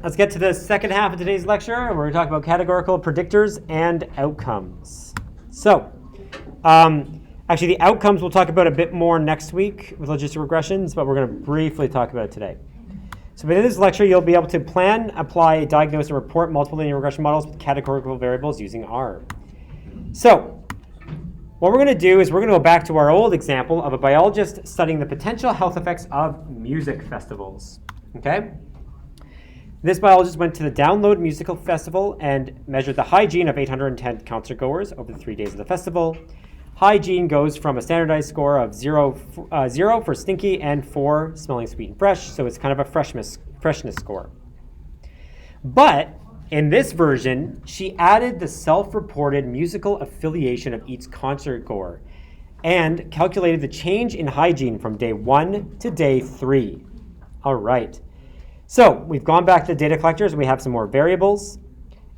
let's get to the second half of today's lecture. We're going to talk about categorical predictors and outcomes. So, actually the outcomes we'll talk about a bit more next week with logistic regressions, but we're going to briefly talk about it today. So within this lecture, you'll be able to plan, apply, diagnose, and report multiple linear regression models with categorical variables using R. So what we're going to do is we're going to go back to our old example of a biologist studying the potential health effects of music festivals. Okay? This biologist went to the Download Musical Festival and measured the hygiene of 810 concert goers over the 3 days of the festival. Hygiene goes from a standardized score of 0 for stinky and 4 smelling sweet and fresh, so it's kind of a freshness score. But in this version, she added the self-reported musical affiliation of each concert goer and calculated the change in hygiene from day 1 to day 3. All right. So we've gone back to the data collectors. We have some more variables.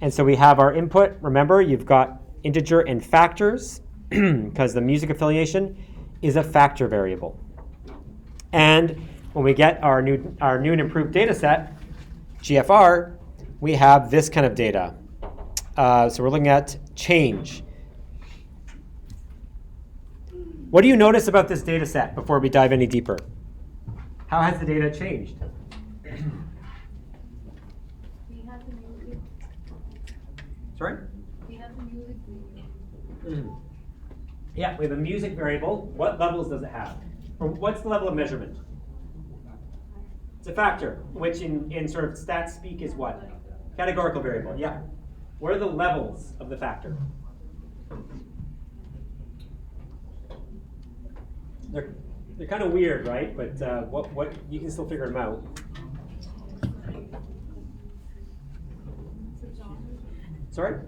And so we have our input. Remember, you've got integer and factors because the music affiliation is a factor variable. And when we get our new and improved data set, GFR, we have this kind of data. So we're looking at change. What do you notice about this data set before we dive any deeper? How has the data changed? We have the music. Sorry? We have the music. Yeah, we have a music variable. What levels does it have? Or what's the level of measurement? It's a factor, which in sort of stats speak is what? Categorical variable, yeah. What are the levels of the factor? They're kind of weird, right? But what you can still figure them out. Sorry?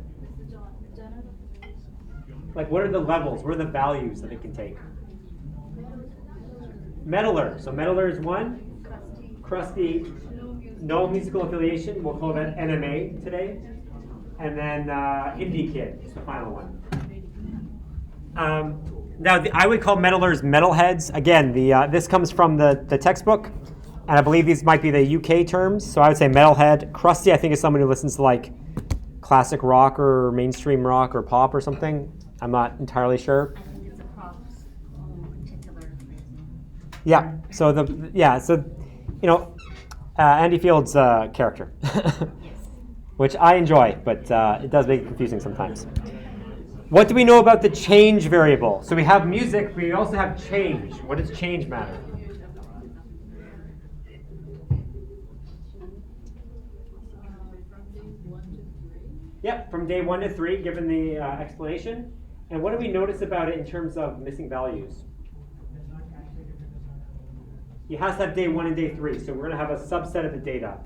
Like, what are the levels? What are the values that it can take? Metaler. So metaler is 1. Crusty. No musical affiliation. We'll call that NMA today. And then Indie Kid is the final one. Now, I would call metalers metalheads. Again, this comes from the textbook. And I believe these might be the UK terms. So I would say metalhead. Crusty, I think, is someone who listens to like classic rock or mainstream rock or pop or something. I'm not entirely sure. I think it's a props particular phrasing. Yeah. So you know, Andy Field's character, which I enjoy, but it does make it confusing sometimes. What do we know about the change variable? So we have music, but we also have change. What does change matter? Yep, from day 1 to 3, given the explanation. And what do we notice about it in terms of missing values? It has to have day 1 and day 3, so we're going to have a subset of the data,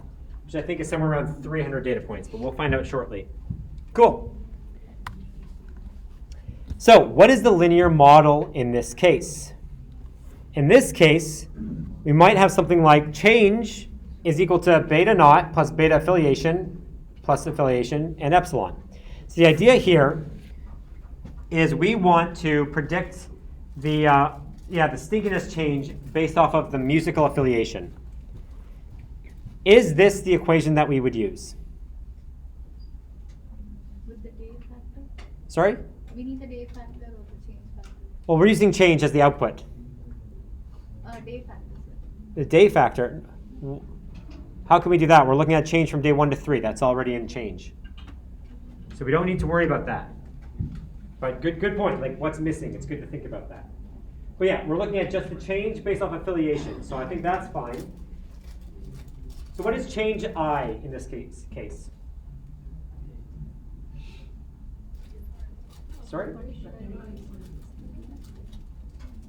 which I think is somewhere around 300 data points, but we'll find out shortly. Cool. So what is the linear model in this case? In this case, we might have something like change is equal to beta naught plus beta affiliation plus affiliation and epsilon. So the idea here is we want to predict the stinkiness change based off of the musical affiliation. Is this the equation that we would use? With the day factor? Sorry? We need the day factor or the change factor? Well, we're using change as the output. Day factor. The day factor. How can we do that? We're looking at change from day 1 to 3. That's already in change. So we don't need to worry about that. But good point. Like, what's missing? It's good to think about that. But yeah, we're looking at just the change based off affiliation. So I think that's fine. So what is change I in this case? Sorry?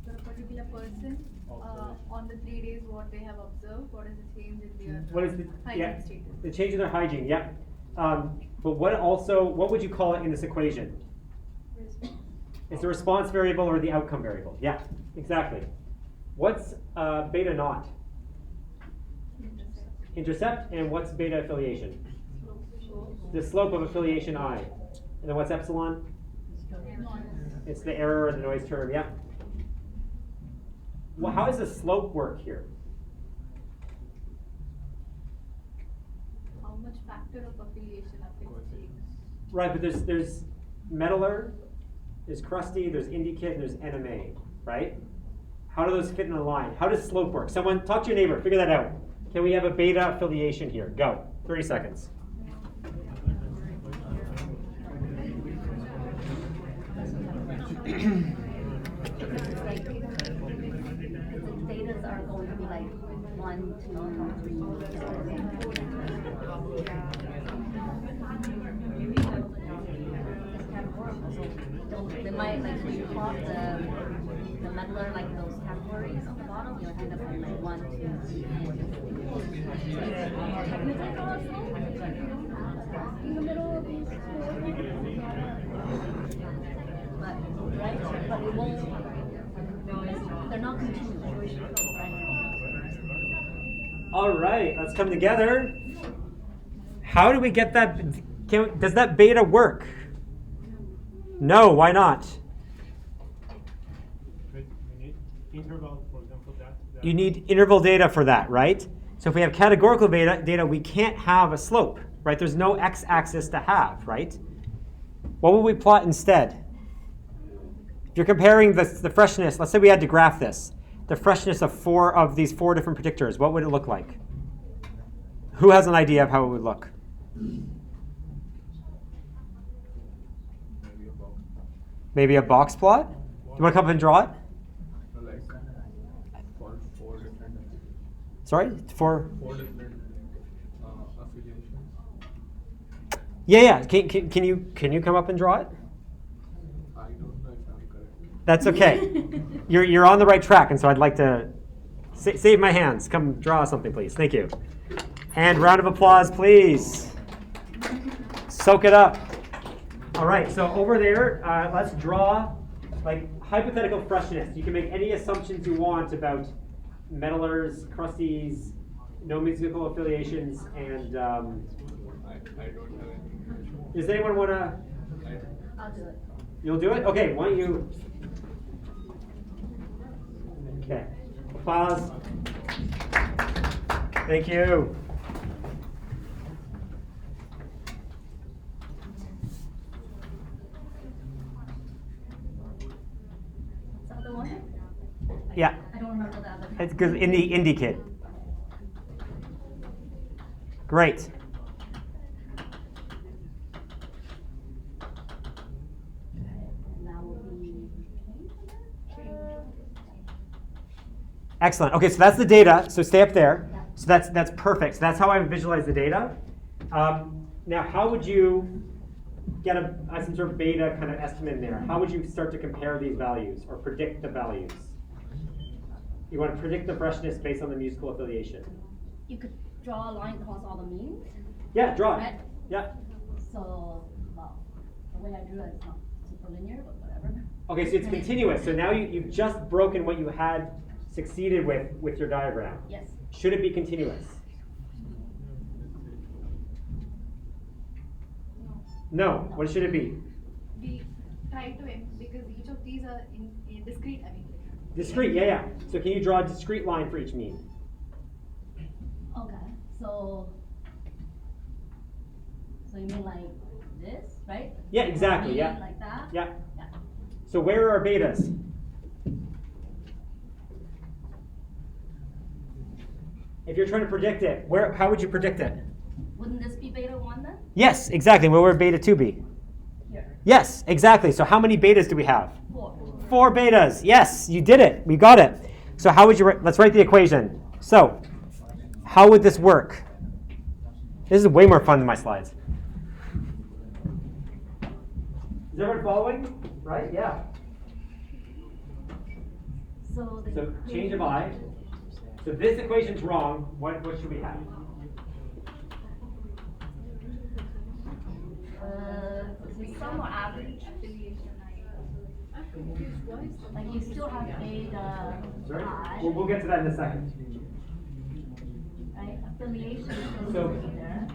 For a particular person, on the 3 days, what they have observed, what is the change in their hygiene status? The change in their hygiene, yeah. But what would you call it in this equation? Response. It's the response variable or the outcome variable. Yeah, exactly. What's beta naught? Intercept. And what's beta affiliation? The slope of affiliation I. And then what's epsilon? It's the error or the noise term, yeah. Well, how does the slope work here? How factor of affiliation affects change? Right, but there's metaller, there's crusty, there's indicate, and there's NMA, right? How do those fit in a line? How does slope work? Someone talk to your neighbor, figure that out. Can we have a beta affiliation here? Go, 30 seconds. Betas are going to be like 1, 2, 3. They might like when you plot the meddler like those categories on the bottom, you'll end up in like 1, 2, 3, 4. Technically possible in the middle of these but right, but it won't. They're not continuous. All right, let's come together. How do we get that? Does that beta work? No, why not? We need interval, for example, that. You need interval data for that, right? So if we have categorical data, we can't have a slope, right? There's no x-axis to have, right? What would we plot instead? If you're comparing the freshness, let's say we had to graph this, the freshness of these 4 different predictors, what would it look like? Who has an idea of how it would look? Maybe a box plot? Do you want to come up and draw it? Sorry? For? 4 different affiliations. Yeah. Can you come up and draw it? I don't know if I'm correct. That's okay. You're on the right track, and so I'd like to save my hands. Come draw something, please. Thank you. And round of applause, please. Soak it up. All right, so over there, let's draw like hypothetical freshness. You can make any assumptions you want about metallers, crusties, no musical affiliations, and I don't have any. does anyone want to? I'll do it. You'll do it? Okay, why don't you? Okay, applause. Thank you. Is that the one? Yeah, I don't remember the other. it's good. Indicate. Great. Now will be Excellent. Okay, so that's the data. So stay up there. So that's perfect. So that's how I visualize the data. Now, how would you get some sort of beta kind of estimate in there? How would you start to compare these values or predict the values? You want to predict the freshness based on the musical affiliation. You could draw a line across all the means. Yeah, draw it. Right? Yeah. So, well, the way I drew it is not super linear, but whatever. Okay, so it's continuous. So now you've just broken what you had succeeded with your diagram. Yes. Should it be continuous? No. What should it be? We try to, because each of these are in discrete, Discrete, yeah. So can you draw a discrete line for each mean? Okay. So you mean like this, right? Yeah, exactly, Mean yeah. Like that? Yeah. Yeah. So where are our betas? If you're trying to predict it, how would you predict it? Wouldn't this be beta 1 then? Yes, exactly. Where would beta 2 be? Here. Yes, exactly. So how many betas do we have? 4. 4 betas. Yes, you did it. We got it. So how would you let's write the equation. So how would this work? This is way more fun than my slides. Is everyone following? Right? Yeah. So change of I. So this equation's wrong. What should we have? Some more average. Like you still have beta Sorry? I, We'll get to that in a second. right? Affiliation is So- still there.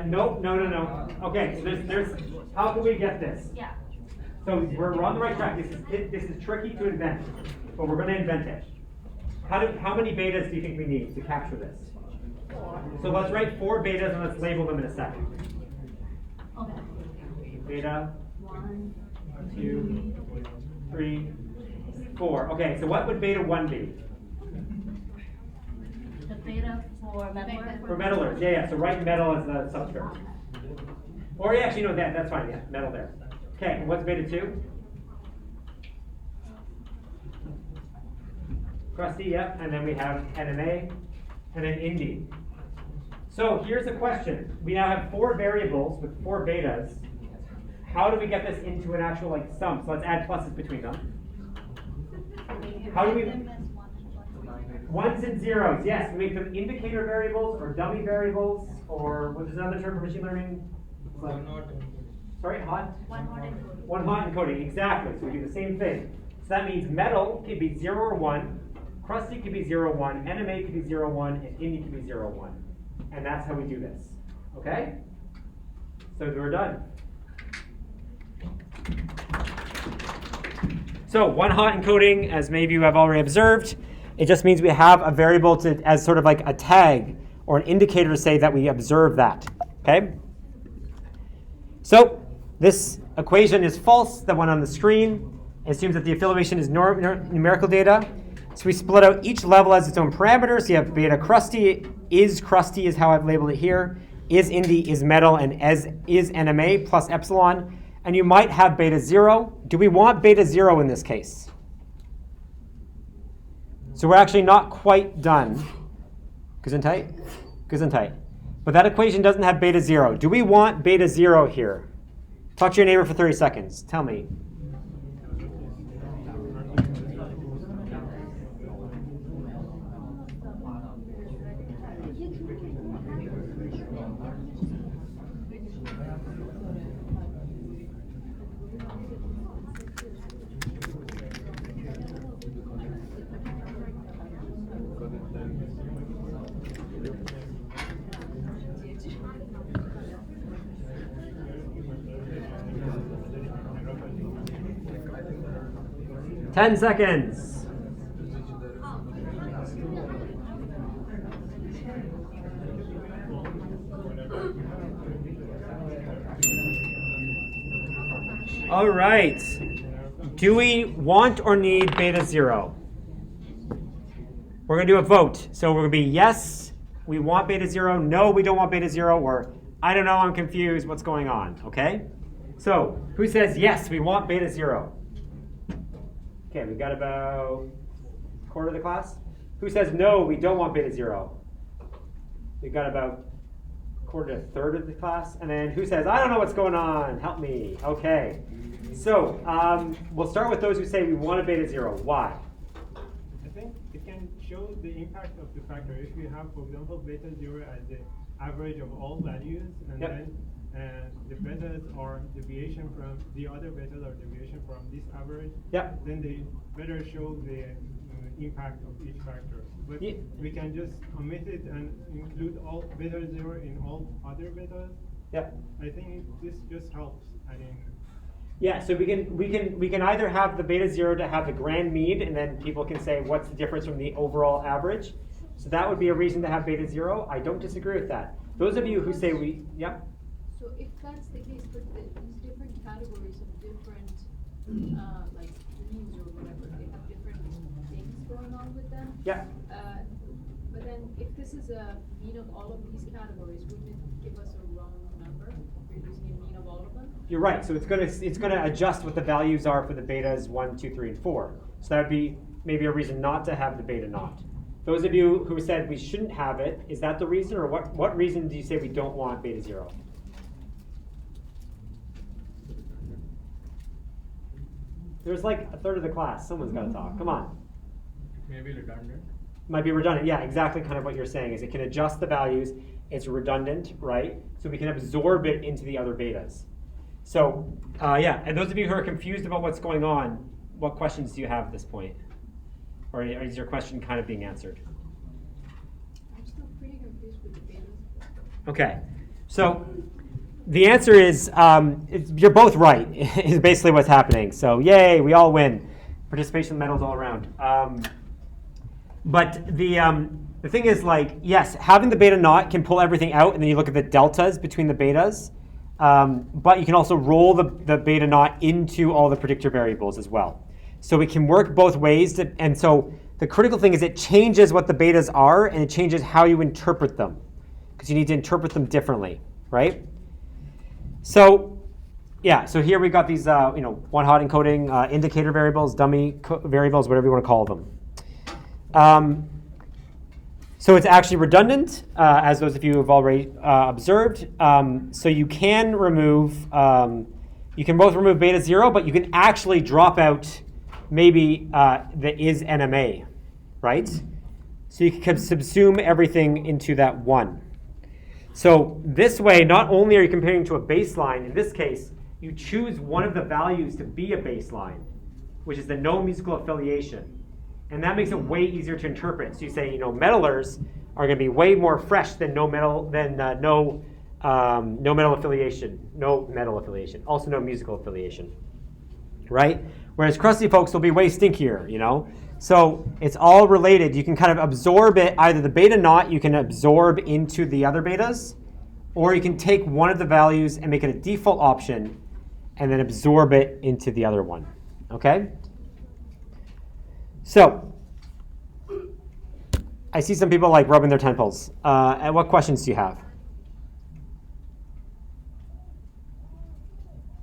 No. Okay, so there's how can we get this? Yeah. So we're on the right track. This is tricky to invent, but we're going to invent it. How many betas do you think we need to capture this? 4. So let's write 4 betas and let's label them in a second. Okay. Beta 1, 2, 3, 4. Okay, so what would beta 1 be? the beta for metal. For metalers, yeah. So write metal as the subscript. Or actually, no, that's fine. Yeah, metal there. Okay, and what's beta 2? Crusty, yep. And then we have NMA, and then Indy. So here's a question. We now have 4 variables with 4 betas. How do we get this into an actual sum? So let's add pluses between them. How do we? Ones and zeros, yes. We make them indicator variables or dummy variables, or what's another term for machine learning? Sorry, hot? One hot encoding. One hot encoding, exactly. So we do the same thing. So that means metal could be 0 or 1, crusty could be 0, 1, NMA could be 0, 1, and Indy could be 0, 1. And that's how we do this. Okay? So we're done. So one hot encoding, as many of you have already observed, it just means we have a variable as sort of like a tag or an indicator to say that we observe that. Okay? So this equation is false, the one on the screen. It assumes that the affiliation is numerical data. So we split out each level as its own parameter. So you have beta crusty is how I've labeled it here, is Indy, is metal, and as is NMA plus epsilon. And you might have beta 0. Do we want beta 0 in this case? So we're actually not quite done. Gesundheit? Gesundheit. But that equation doesn't have beta 0. Do we want beta 0 here? Talk to your neighbor for 30 seconds. Tell me. Ten seconds. All right. Do we want or need beta 0? We're going to do a vote. So we're going to be yes, we want beta 0. No, we don't want beta 0. Or I don't know, I'm confused. What's going on? Okay. So who says yes, we want beta 0? Okay, we've got about a quarter of the class. Who says no, we don't want beta 0? We've got about a quarter to a third of the class. And then who says, I don't know what's going on, help me. Okay, so we'll start with those who say we want a beta 0. Why? I think it can show the impact of the factor. If you have, for example, beta 0 as the average of all values, and then the betas are deviation from the other betas are deviation from this average. Then they better show the impact of each factor. But we can just omit it and include all beta 0 in all other betas. I think this just helps. Yeah, so we can either have the beta 0 to have the grand mean, and then people can say what's the difference from the overall average. So that would be a reason to have beta 0. I don't disagree with that. Those of you who say So if that's the case, but these different categories of different like means or whatever, they have different things going on with them. But then if this is a mean of all of these categories, wouldn't it give us a wrong number if you're using a mean of all of them? You're right. So it's gonna adjust what the values are for the betas 1, 2, 3, and 4. So that would be maybe a reason not to have the beta not. Those of you who said we shouldn't have it, is that the reason, or what reason do you say we don't want beta 0? There's like a third of the class. Someone's got to talk. Come on. Maybe redundant. Might be redundant. Yeah, exactly kind of what you're saying is it can adjust the values. It's redundant, right? So we can absorb it into the other betas. So yeah, and those of you who are confused about what's going on, what questions do you have at this point? Or is your question kind of being answered? I'm still pretty confused with the betas. Okay, so the answer is you're both right, is basically what's happening. So yay, we all win. Participation medals all around. But the the thing is, like, yes, having the beta naught can pull everything out, and then you look at the deltas between the betas. But you can also roll the beta naught into all the predictor variables as well. So it can work both ways. And so the critical thing is it changes what the betas are, and it changes how you interpret them, because you need to interpret them differently, right? So yeah, so here we got these one-hot encoding indicator variables, dummy variables, whatever you want to call them. So it's actually redundant, as those of you have already observed. So you can remove, you can both remove beta 0, but you can actually drop out maybe the is NMA, right? So you can subsume everything into that 1. So this way, not only are you comparing to a baseline, in this case, you choose one of the values to be a baseline, which is the no musical affiliation. And that makes it way easier to interpret. So you say, metalers are going to be way more fresh than no metal affiliation, also no musical affiliation, right? Whereas crusty folks will be way stinkier, So it's all related. You can kind of absorb it, either the beta naught you can absorb into the other betas, or you can take one of the values and make it a default option, and then absorb it into the other one, okay? So, I see some people like rubbing their temples. And what questions do you have?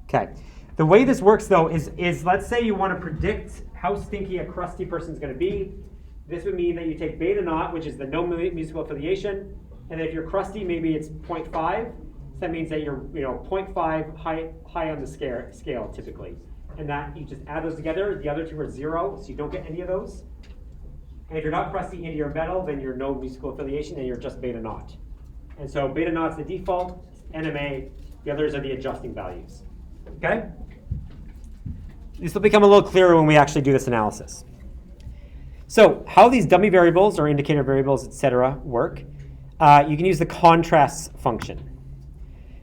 Okay. The way this works, though, is let's say you want to predict how stinky a crusty person is going to be. This would mean that you take beta naught, which is the no musical affiliation, and if you're crusty, maybe it's 0.5. So that means that you're 0.5 high on the scale typically. And that you just add those together. The other two are 0, so you don't get any of those. And if you're not crusty into your metal, then you're no musical affiliation, and you're just beta naught. And so beta naught's the default, NMA. The others are the adjusting values. Okay? This will become a little clearer when we actually do this analysis. So how these dummy variables or indicator variables, etc., work, you can use the contrasts function.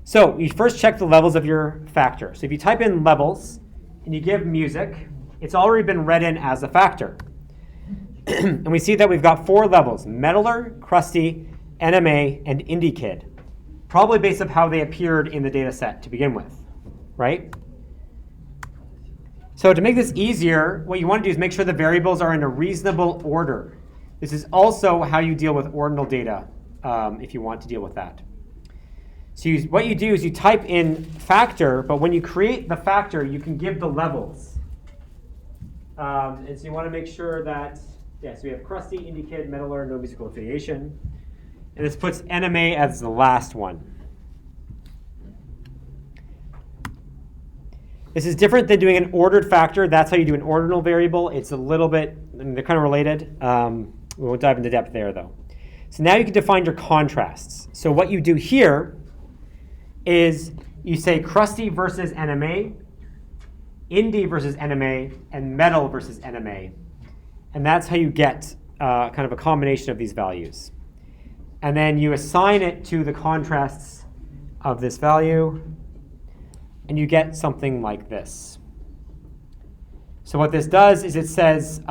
So you first check the levels of your factor. So if you type in levels, and you give music, it's already been read in as a factor. And we see that we've got 4 levels: metaler, crusty, NMA, and indie kid. Probably based on how they appeared in the data set to begin with, right? So to make this easier, what you want to do is make sure the variables are in a reasonable order. This is also how you deal with ordinal data, if you want to deal with that. So what you do is you type in factor, but when you create the factor, you can give the levels. And so you want to make sure that, so we have crusty, indie kid, metaler, no musical affiliation. And this puts NMA as the last one. This is different than doing an ordered factor. That's how you do an ordinal variable. It's a little bit, they're kind of related. We won't dive into depth there, though. So now you can define your contrasts. So what you do here is you say crusty versus NMA, indie versus NMA, and metal versus NMA. And that's how you get kind of a combination of these values. And then you assign it to the contrasts of this value, and you get something like this. So what this does is it says,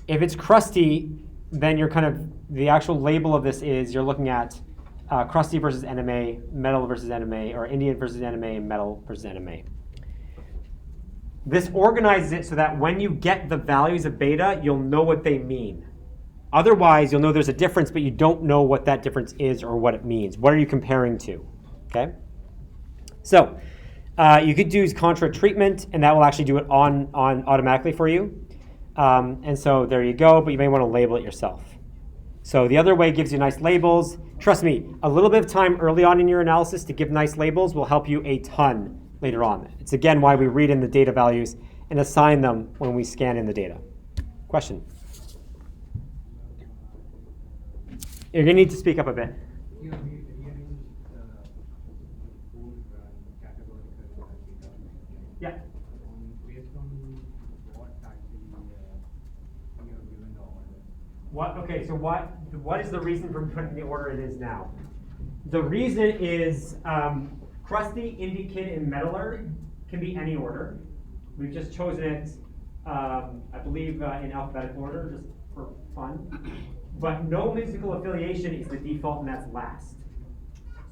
if it's crusty, then you're kind of, the actual label of this is you're looking at crusty versus NMA, metal versus NMA, or Indian versus NMA, and metal versus NMA. This organizes it so that when you get the values of beta, you'll know what they mean. Otherwise, you'll know there's a difference, but you don't know what that difference is or what it means. What are you comparing to? Okay? So you could do contra treatment, and that will actually do it on automatically for you. And so there you go, but you may want to label it yourself. So the other way gives you nice labels. Trust me, a little bit of time early on in your analysis to give nice labels will help you a ton later on. It's again why we read in the data values and assign them when we scan in the data. Question? You're going to need to speak up a bit. Yeah. Based on what actually you have given the order. What? Okay. So what is the reason for putting the order it is now? The reason is crusty, indie kid, and metaler can be any order. We've just chosen it, I believe, in alphabetical order, just for fun. But no musical affiliation is the default, and that's last.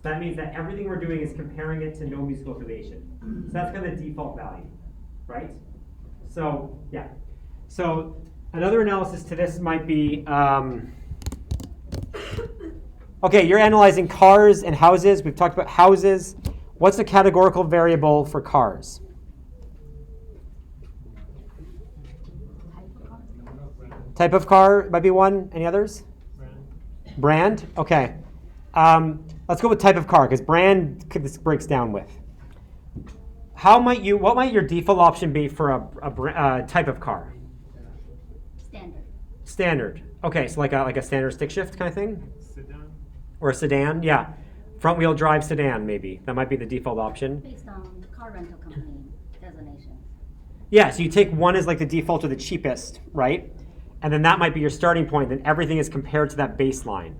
So that means that everything we're doing is comparing it to no musical affiliation. So that's kind of the default value, right? So yeah. So another analysis to this might be, okay, you're analyzing cars and houses. We've talked about houses. What's the categorical variable for cars? Type of car might be one. Any others? Brand. Okay. Let's go with type of car, because brand this breaks down with. What might your default option be for a type of car? Standard. Standard. Okay, so like a standard stick shift kind of thing? Sedan. Or a sedan, yeah. Front wheel drive sedan, maybe. That might be the default option. Based on car rental company designation. Yeah, so you take one as like the default or the cheapest, right? And then that might be your starting point. Then everything is compared to that baseline,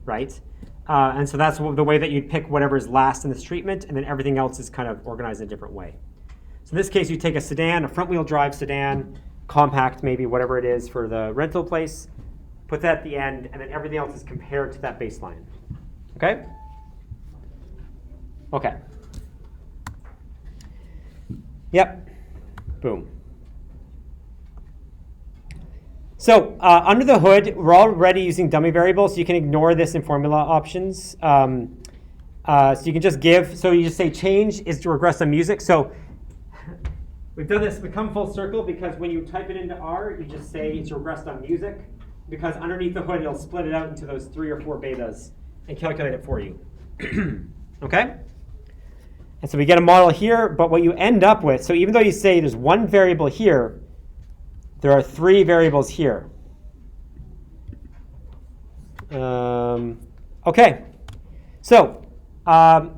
right? And so that's the way that you'd pick whatever is last in this treatment, and then everything else is kind of organized in a different way. So in this case, you take a sedan, a front wheel drive sedan, compact maybe, whatever it is for the rental place, put that at the end, and then everything else is compared to that baseline. Okay? Okay. Yep. Boom. So under the hood, we're already using dummy variables, so you can ignore this in formula options. So you can just you just say change is to regress on music. So we've done this, we come full circle, because when you type it into R, you just say it's regressed on music, because underneath the hood, it'll split it out into those 3 or 4 betas and calculate it for you. Okay? And so we get a model here, but what you end up with, so even though you say there's one variable here, there are 3 variables here. Okay. So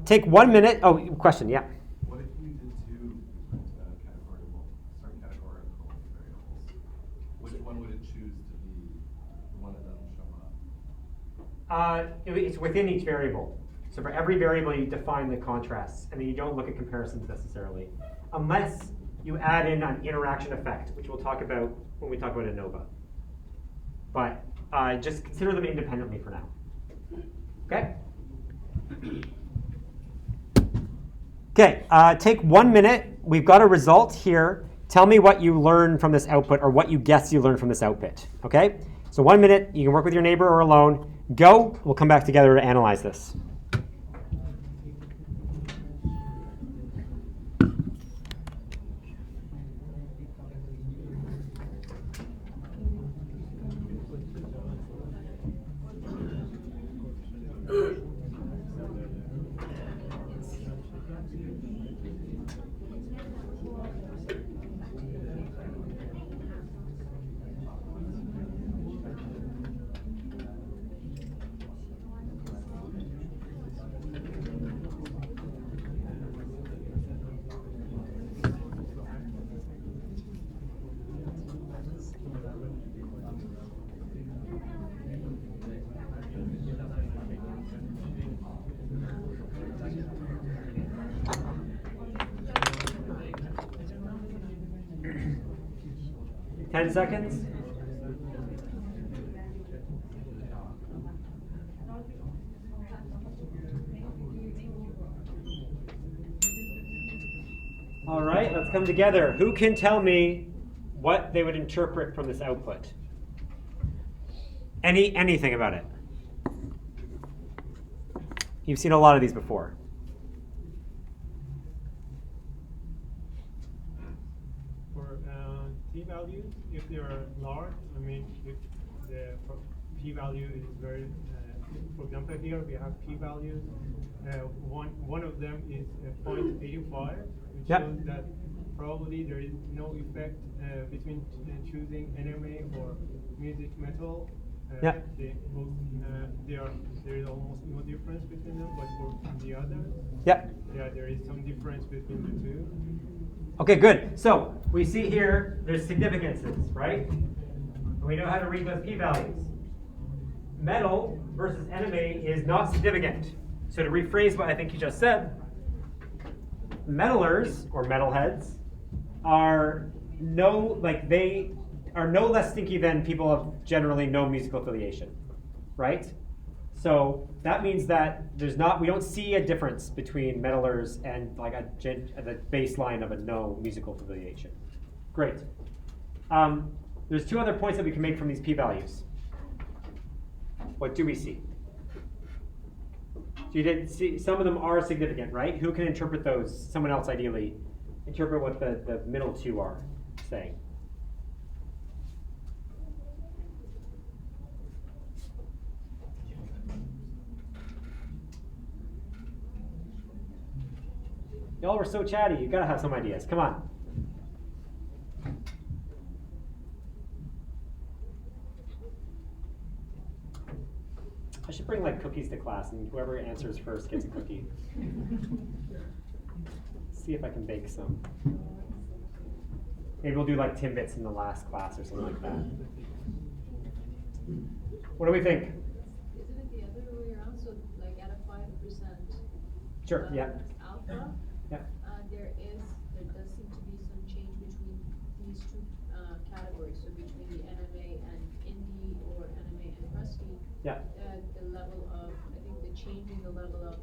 take 1 minute. Oh, question, yeah. What if you did 2 categorical variables? Which one would it choose to be the one that doesn't show up? It's within each variable. So for every variable, you define the contrasts, and then you don't look at comparisons necessarily, unless you add in an interaction effect, which we'll talk about when we talk about ANOVA. But just consider them independently for now. Okay? Okay, take 1 minute. We've got a result here. Tell me what you learned from this output, or what you guess you learned from this output. Okay? So 1 minute, you can work with your neighbor or alone. Go, we'll come back together to analyze this. Ten seconds. All right, let's come together. Who can tell me what they would interpret from this output? Anything about it? You've seen a lot of these before. For t-values, if they are large, I mean, if the p-value is very, for example, here we have p-values. One of them is 0.85, which shows that probably there is no effect between choosing NMA or music metal. There is almost no difference between them, but for the others, there is some difference between the two. Okay, good. So we see here there's significances, right? We know how to read those p-values. Metal versus NMA is not significant. So to rephrase what I think you just said, metalers or metalheads are no less stinky than people of generally no musical affiliation. right? So that means that we don't see a difference between meddlers and like the baseline of a no musical affiliation. Great. There's two other points that we can make from these p-values. What do we see? So you didn't see, some of them are significant, right? Who can interpret those? Someone else, ideally. Interpret what the middle two are saying. Y'all were so chatty. You gotta have some ideas. Come on. I should bring like cookies to class, and whoever answers first gets a cookie. See if I can bake some. Maybe we'll do like Timbits in the last class or something like that. What do we think? Isn't it the other way around? So like at a 5%. Sure. Yeah. Alpha. Yeah. There does seem to be some change between these two categories. So between the NMA and indie, or NMA and rusty. Yeah. The level of, I think the change in the level of,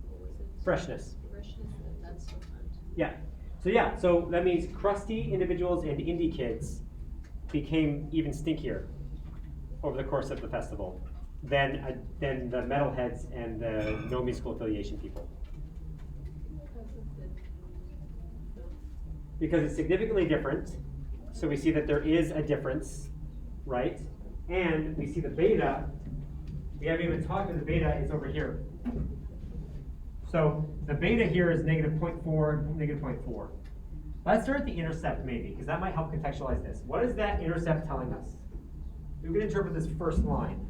what was it? Freshness. Freshness. That's different. Yeah. So that means crusty individuals and indie kids became even stinkier over the course of the festival than the metalheads and the no musical affiliation people. Because it's significantly different, so we see that there is a difference, right? And we see the beta, we haven't even talked about the beta, is over here. So the beta here is -0.4, -0.4. Let's start at the intercept maybe, because that might help contextualize this. What is that intercept telling us? Who can interpret this first line?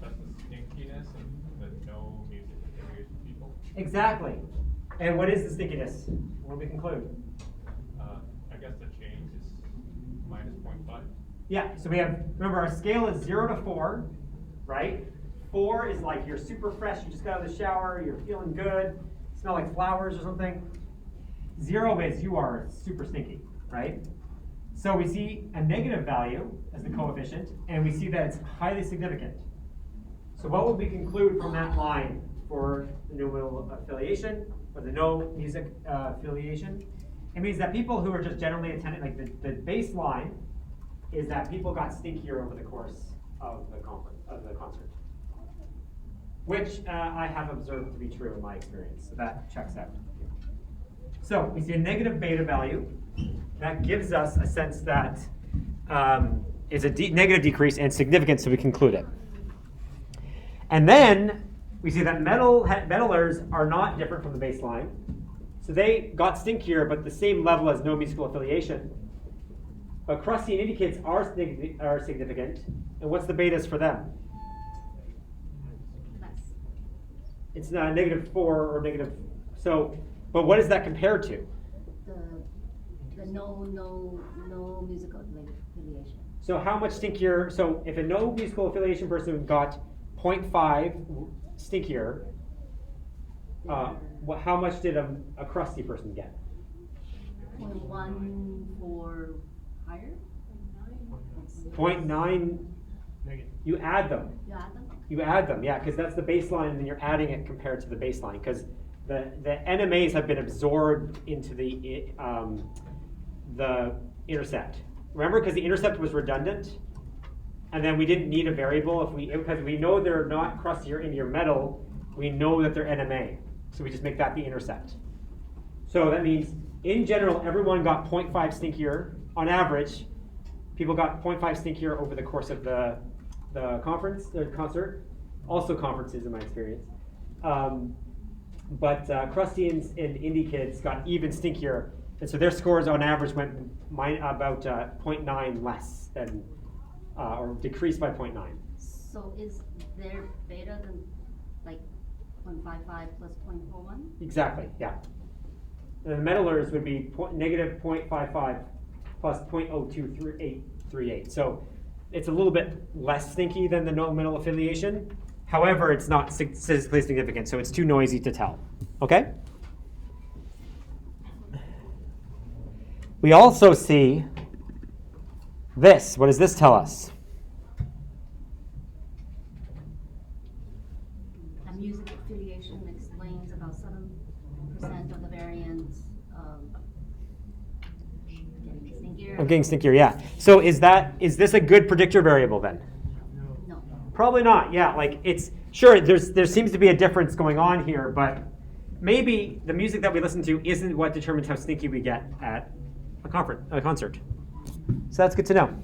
That's the stinkiness of the no music affiliation people. Exactly. And what is the stinkiness? What do we conclude? I guess the change is -0.5. Yeah, so we have, remember our scale is 0 to 4, right? 4 is like you're super fresh, you just got out of the shower, you're feeling good, smell like flowers or something. 0 is you are super stinky, right? So we see a negative value as the coefficient, and we see that it's highly significant. So what would we conclude from that line for the no musical affiliation, or the no music affiliation? It means that people who are just generally attending, like the baseline is that people got stinkier over the course of the concert, which I have observed to be true in my experience. So that checks out. So we see a negative beta value. That gives us a sense that is a negative decrease and significant, so we conclude it. And then we see that meddlers are not different from the baseline. So they got stinkier, but the same level as no musical affiliation. But crusty and indie kids are significant. And what's the betas for them? Less. It's not -4 or negative. So, but what is that compared to? The no musical affiliation. So how much stinkier? So if a no musical affiliation person got 0.5 stinkier, how much did a crusty person get? 0.1 for higher? 0.9. Negative. You add them. You add them? You add them, yeah, because that's the baseline, and then you're adding it compared to the baseline, because the NMAs have been absorbed into the intercept. Remember, because the intercept was redundant, and then we didn't need a variable because we know they're not crusty or indie or metal. We know that they're NMA, so we just make that the intercept. So that means, in general, everyone got 0.5 stinkier on average. People got 0.5 stinkier over the course of the concert, also conferences in my experience. But crusty and indie kids got even stinkier, and so their scores on average went about 0.9 less than, or decreased by 0.9. So is their beta than like 0.55 plus 0.41? Exactly, yeah. And the meddlers would be -0.55 plus 0.02338. So it's a little bit less stinky than the no metal affiliation. However, it's not statistically significant, so it's too noisy to tell. Okay? We also see This, what does this tell us? A music affiliation explains about 7% of the variance getting stinkier. Getting stinkier, yeah. So is this a good predictor variable then? No. Probably not. Yeah, like it's sure there seems to be a difference going on here, but maybe the music that we listen to isn't what determines how stinky we get at a concert. So that's good to know.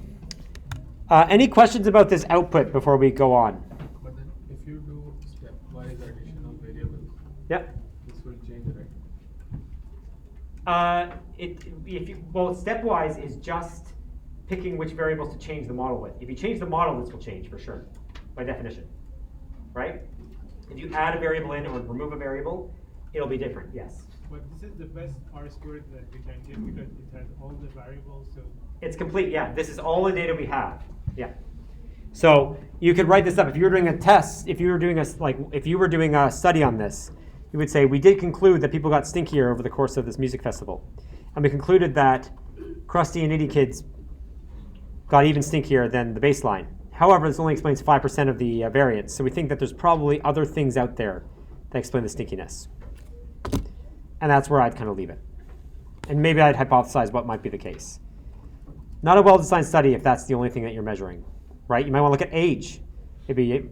Any questions about this output before we go on? But then if you do stepwise addition of variables, Yep. this will change, right? Stepwise is just picking which variables to change the model with. If you change the model, this will change for sure, by definition, right? If you add a variable in or remove a variable, it'll be different, yes. But this is the best R-squared that we can get because it has all the variables, so. It's complete, yeah. This is all the data we have, yeah. So you could write this up if you were doing a test. If you were doing a study on this, you would say we did conclude that people got stinkier over the course of this music festival, and we concluded that crusty and itty kids got even stinkier than the baseline. However, this only explains 5% of the variance, so we think that there's probably other things out there that explain the stinkiness. And that's where I'd kind of leave it. And maybe I'd hypothesize what might be the case. Not a well-designed study if that's the only thing that you're measuring, right? You might want to look at age, maybe,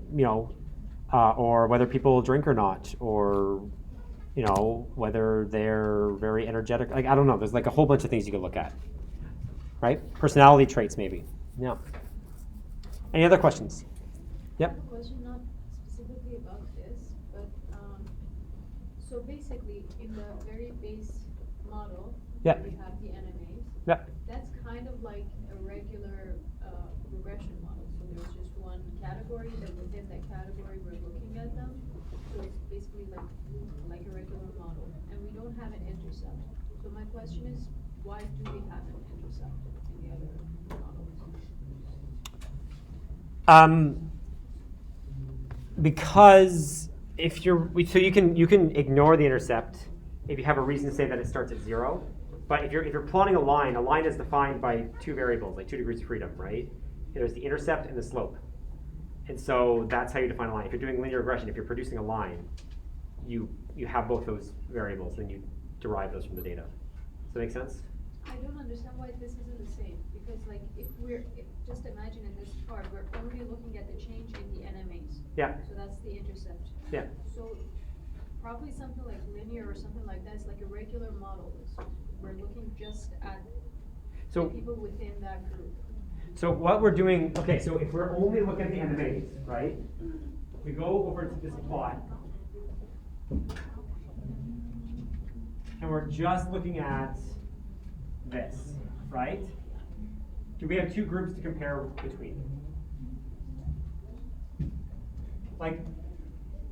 or whether people drink or not, or, whether they're very energetic. Like, I don't know. There's like a whole bunch of things you could look at, right? Personality traits, maybe. Yeah. Any other questions? Yep. I have a question, not specifically about this, but so basically in the very base model, Yeah. we have the NMAs. Yeah. That's kind of like a regular regression model. So there's just one category, that within that category we're looking at them. So it's basically like a regular model, and we don't have an intercept. So my question is, why do we have an intercept in the other models? Because so you can ignore the intercept if you have a reason to say that it starts at 0. But if you're plotting a line is defined by two variables, like 2 degrees of freedom, right? There's the intercept and the slope. And so that's how you define a line. If you're doing linear regression, if you're producing a line, you have both those variables, and you derive those from the data. Does that make sense? I don't understand why this isn't the same, because just imagine in this chart, we're only looking at the change in the NMAs. Yeah. So that's the intercept. Yeah. So probably something like linear or something like that is like a regular model. We're looking just at the people within that group. So what we're doing, okay, so if we're only looking at the NMAs, right? We go over to this plot, and we're just looking at this, right? Do we have two groups to compare between? Like,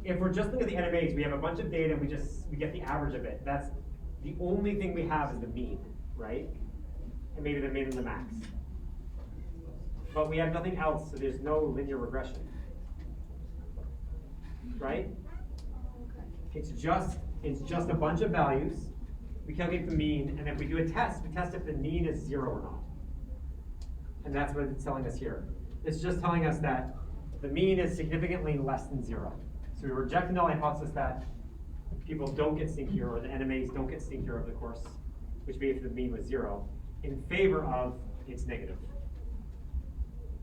if we're just looking at the NMAs, we have a bunch of data, and we get the average of it. That's the only thing we have is the mean, right? And maybe the min and the max. But we have nothing else, so there's no linear regression, right? It's just a bunch of values. We calculate the mean, and if we do a test, we test if the mean is 0 or not. And that's what it's telling us here. It's just telling us that the mean is significantly less than 0. So we reject the null hypothesis that people don't get stinkier, or the NMAs don't get stinkier over the course, which would be if the mean was 0, in favor of it's negative.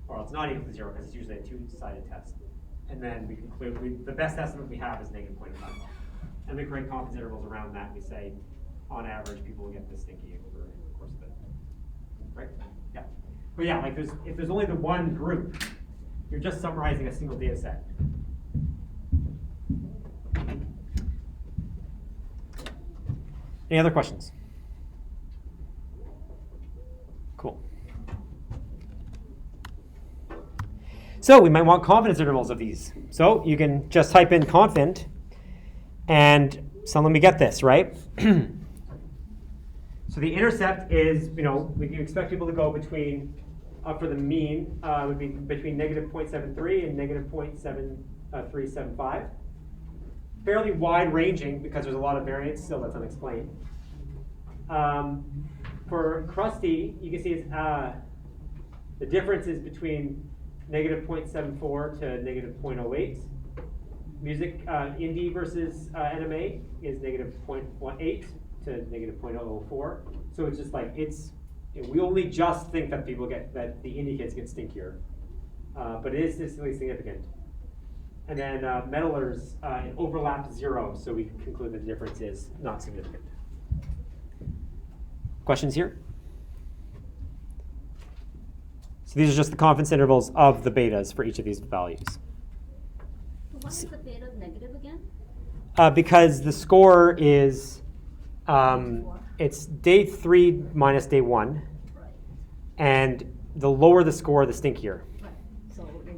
Or it's not equal to 0, because it's usually a two-sided test. And then we conclude the best estimate we have is negative 0.5. And we create confidence intervals around that. We say, on average, people will get this stinky over the course of it. Right? Yeah. But yeah, like if there's only the one group, you're just summarizing a single data set. Any other questions? Cool. So we might want confidence intervals of these. So you can just type in confident, and so let me get this, right? So the intercept is, we can expect people to go between, for the mean, would be between negative 0.73 and negative 0.7375. Fairly wide ranging because there's a lot of variance still that's unexplained. For crusty, you can see it's The difference is between negative 0.74 to negative 0.08. Music, indie versus NMA is negative 0.18 to negative 0.004. So it's just like, we only just think that that the indie kids get stinkier. But it is statistically significant. And then meddlers, it overlaps 0, so we can conclude that the difference is not significant. Questions here? So these are just the confidence intervals of the betas for each of these values. Why is the beta negative again? Because the score is, it's day 3 minus day 1, Right. and the lower the score, the stinkier. Right.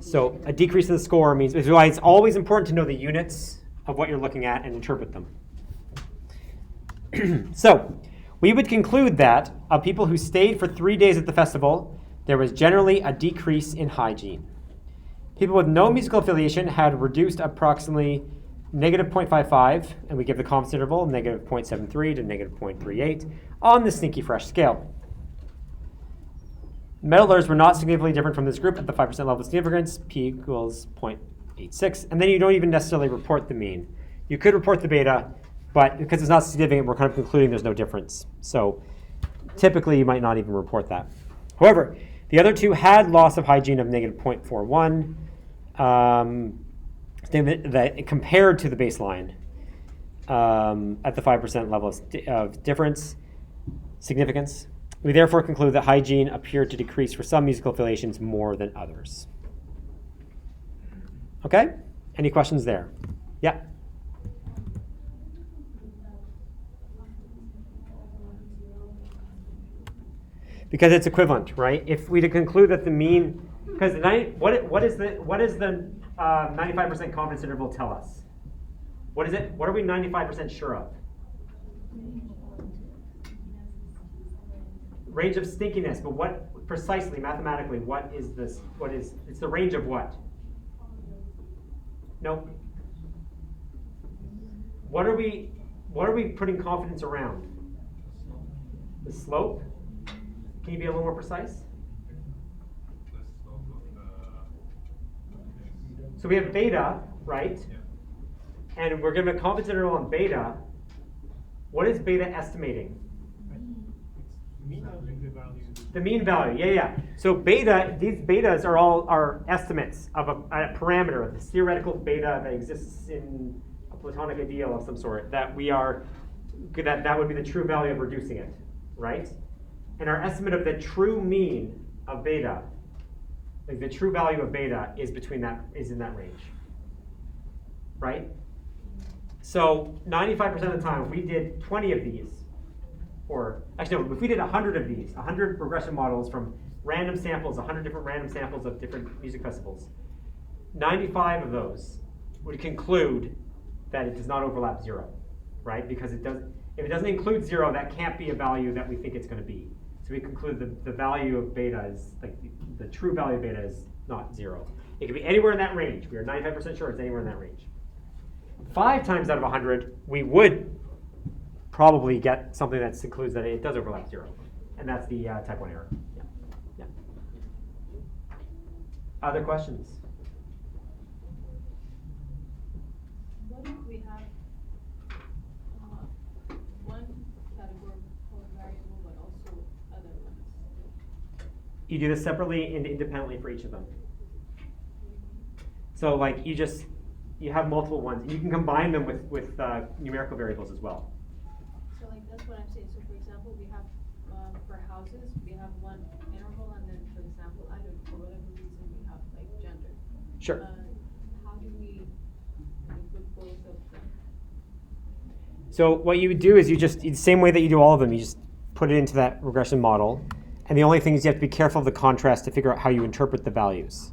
So a decrease in the score means, which is why it's always important to know the units of what you're looking at and interpret them. So we would conclude that of people who stayed for 3 days at the festival, there was generally a decrease in hygiene. People with no musical affiliation had reduced approximately negative 0.55, and we give the confidence interval negative 0.73 to negative 0.38 on the stinky fresh scale. Meddlers were not significantly different from this group at the 5% level of significance, p equals 0.86, and then you don't even necessarily report the mean. You could report the beta, but because it's not significant, we're kind of concluding there's no difference. So typically, you might not even report that. However, the other two had loss of hygiene of negative 0.41, that compared to the baseline at the 5% level of difference, significance. We therefore conclude that hygiene appeared to decrease for some musical affiliations more than others. Okay? Any questions there? Yeah? Because it's equivalent, right? If we to conclude that the mean, because what is the 95% confidence interval tell us? What is it? What are we 95% sure of? Range of stinkiness, but what precisely, mathematically, what is this? It's the range of what? No. What are we putting confidence around? The slope? Can you be a little more precise? So we have beta, right? Yeah. And we're given a confidence interval on beta. What is beta estimating? Mean of the value. The mean value, yeah. So beta, these betas are all our estimates of a parameter, the theoretical beta that exists in a Platonic ideal of some sort, that that would be the true value of reducing it, right? And our estimate of the true mean of beta, like the true value of beta, is in that range, right? So 95% of the time, if we did 20 of these, or actually no, if we did 100 of these, 100 regression models from random samples, 100 different random samples of different music festivals, 95 of those would conclude that it does not overlap 0, right? Because if it doesn't include 0, that can't be a value that we think it's going to be. So we conclude the value of beta is, like the true value of beta is not 0. It can be anywhere in that range. We are 95% sure it's anywhere in that range. 5 times out of 100, we would probably get something that concludes that it does overlap 0. And that's the type 1 error. Yeah. Other questions? What if we have one categorical variable but also other ones? You do this separately and independently for each of them. So like you have multiple ones. You can combine them with numerical variables as well. So like that's what I'm saying. So for example, we have for houses, we have one interval, and then for example, I don't, for whatever reason, we have like gender. Sure. How do we put both of them? So what you would do is the same way that you do all of them, you just put it into that regression model. And the only thing is you have to be careful of the contrast to figure out how you interpret the values.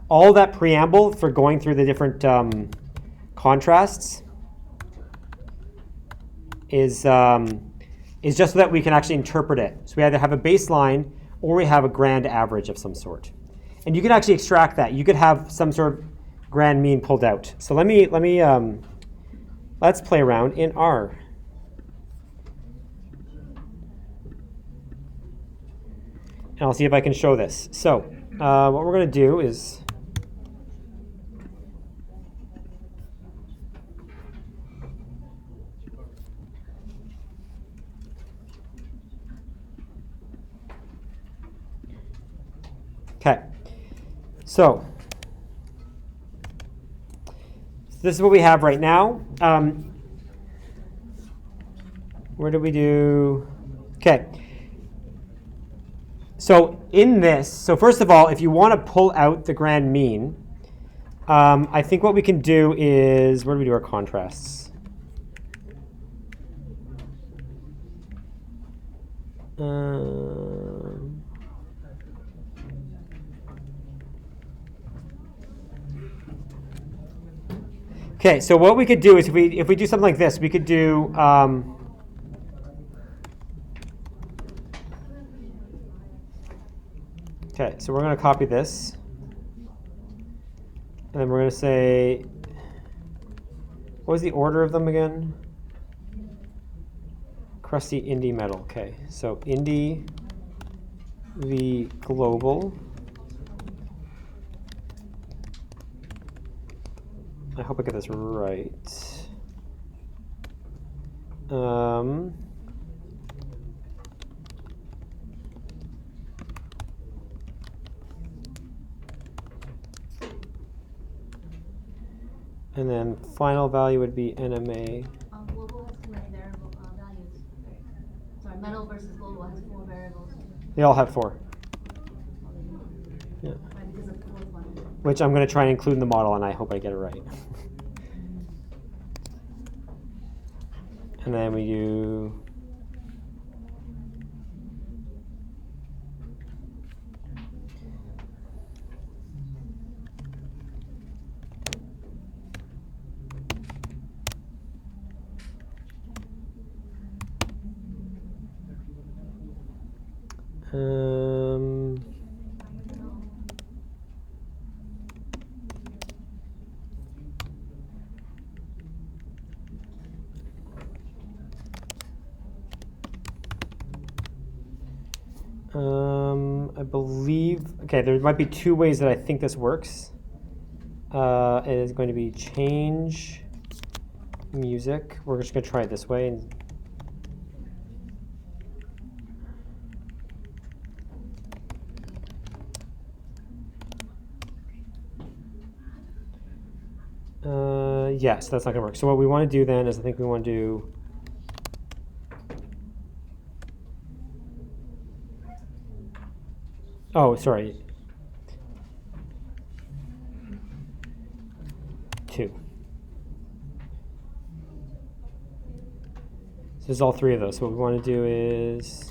All that preamble for going through the different contrasts is just so that we can actually interpret it. So we either have a baseline or we have a grand average of some sort. And you can actually extract that. You could have some sort of grand mean pulled out. So let's play around in R. and I'll see if I can show this. So what we're going to do is okay. So this is what we have right now. Where do we do? Okay. So in this, so first of all, if you want to pull out the grand mean, I think what we can do is, where do we do our contrasts? Okay, so what we could do is if we do something like this, we could do okay, so we're going to copy this, and then we're going to say, what was the order of them again? Crusty indie metal. Okay, so indie v global. I hope I get this right. And then final value would be NMA. Global has too many variable values. Sorry, metal versus global has 4 variables. They all have 4. Yeah. Right, because of the fourth one. Which I'm going to try and include in the model, and I hope I get it right. And then we do I believe, okay, there might be 2 ways that I think this works. It is going to be change music. We're just going to try it this way. Yes, that's not going to work. So what we want to do then is I think we want to do oh, sorry. 2. So there's all 3 of those. So what we want to do is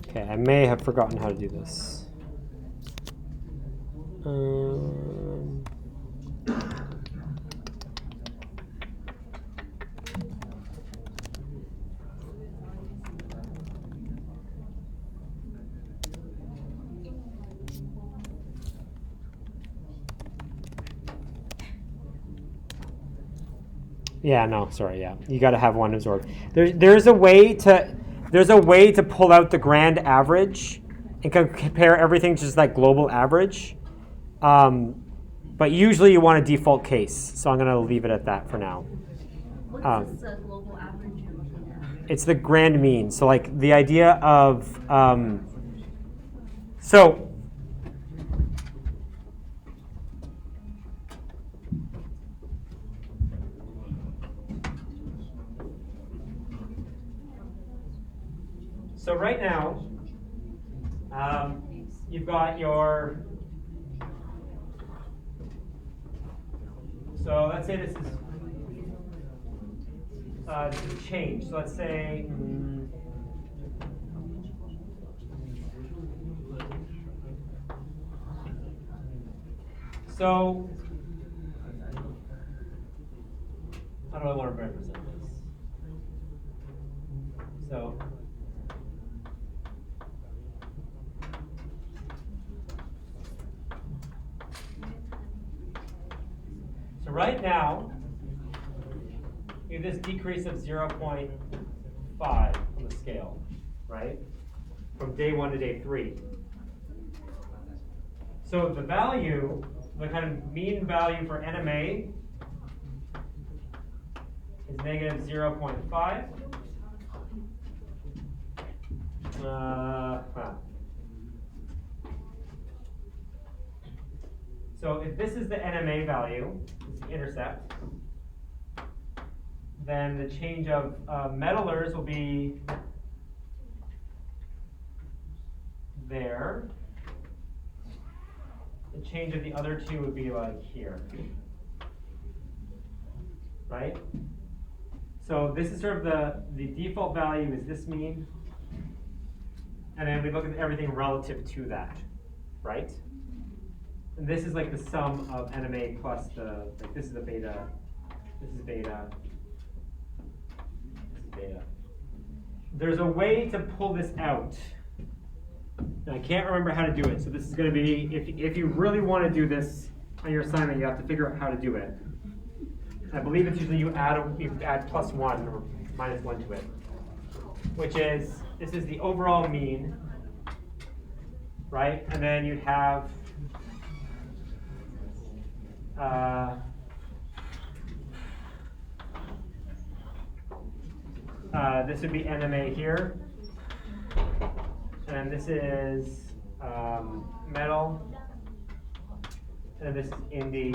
okay, I may have forgotten how to do this. Yeah, no, sorry, yeah. You got to have one absorbed. There's a way to pull out the grand average and compare everything to just like global average. But usually you want a default case, so I'm going to leave it at that for now. What is this global average you're looking at? It's the grand mean. So like the idea of so right now, you've got your, so let's say this is change. So let's say, so how do I want to represent this? So right now, you have this decrease of 0.5 on the scale, right? From day 1 to day 3. So the value, the kind of mean value for NMA is negative 0.5. So if this is the NMA value, this is the intercept, then the change of metallers will be there. The change of the other two would be like here, right? So this is sort of the default value is this mean, and then we look at everything relative to that, right? And this is like the sum of NMA plus like this is the beta, this is beta, this is beta. There's a way to pull this out. And I can't remember how to do it, so this is going to be, if you really want to do this on your assignment, you have to figure out how to do it. I believe it's usually you add +1 or -1 to it, which is, this is the overall mean, right? And then you'd have this would be NMA here, and this is metal, and this is Indy.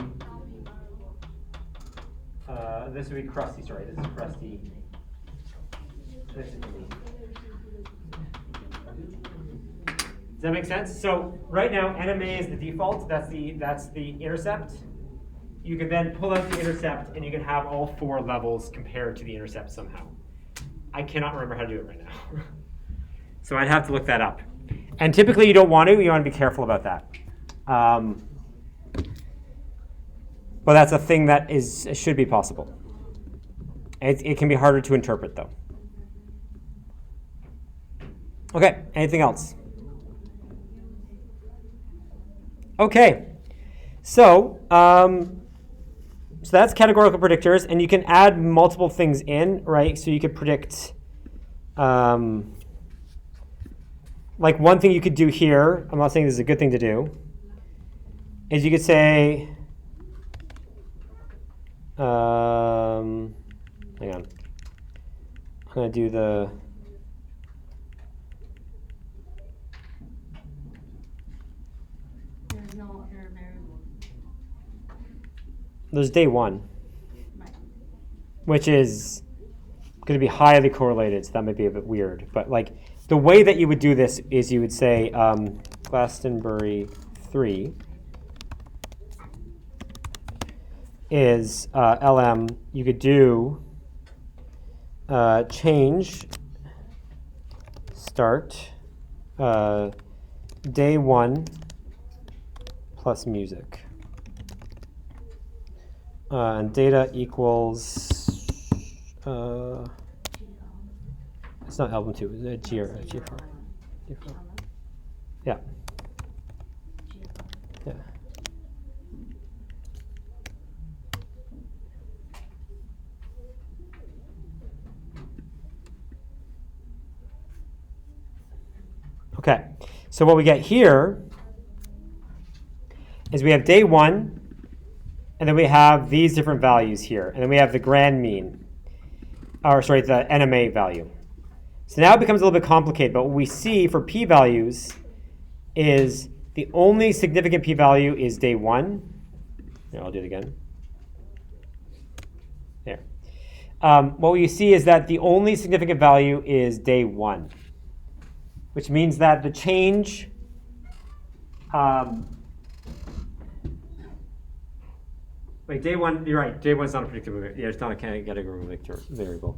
This would be crusty, sorry, this is crusty. This is Indy. Does that make sense? So right now, NMA is the default, that's the intercept. You can then pull out the intercept and you can have all 4 levels compared to the intercept somehow. I cannot remember how to do it right now. So I'd have to look that up. And typically you don't want to, you want to be careful about that. But that's a thing that should be possible. It can be harder to interpret though. Okay, anything else? Okay, so that's categorical predictors, and you can add multiple things in, right? So you could predict, like one thing you could do here, I'm not saying this is a good thing to do, is you could say, hang on, I'm going to do the, There's no other variable. there's day 1, Right. which is going to be highly correlated, so that might be a bit weird. But like the way that you would do this is you would say Glastonbury 3 is LM. You could do change start day 1 plus music. And data equals, it's not album 2, it's a GR4. Yeah. Yeah. Okay, so what we get here is we have day 1, and then we have these different values here, and then we have the grand mean, or sorry, the NMA value. So now it becomes a little bit complicated, but what we see for p-values is the only significant p-value is day 1. Here, I'll do it again. There. What we see is that the only significant value is day 1, which means that the change wait, day 1, you're right, day 1 is not a predictable variable. Yeah, it's not a categorical variable.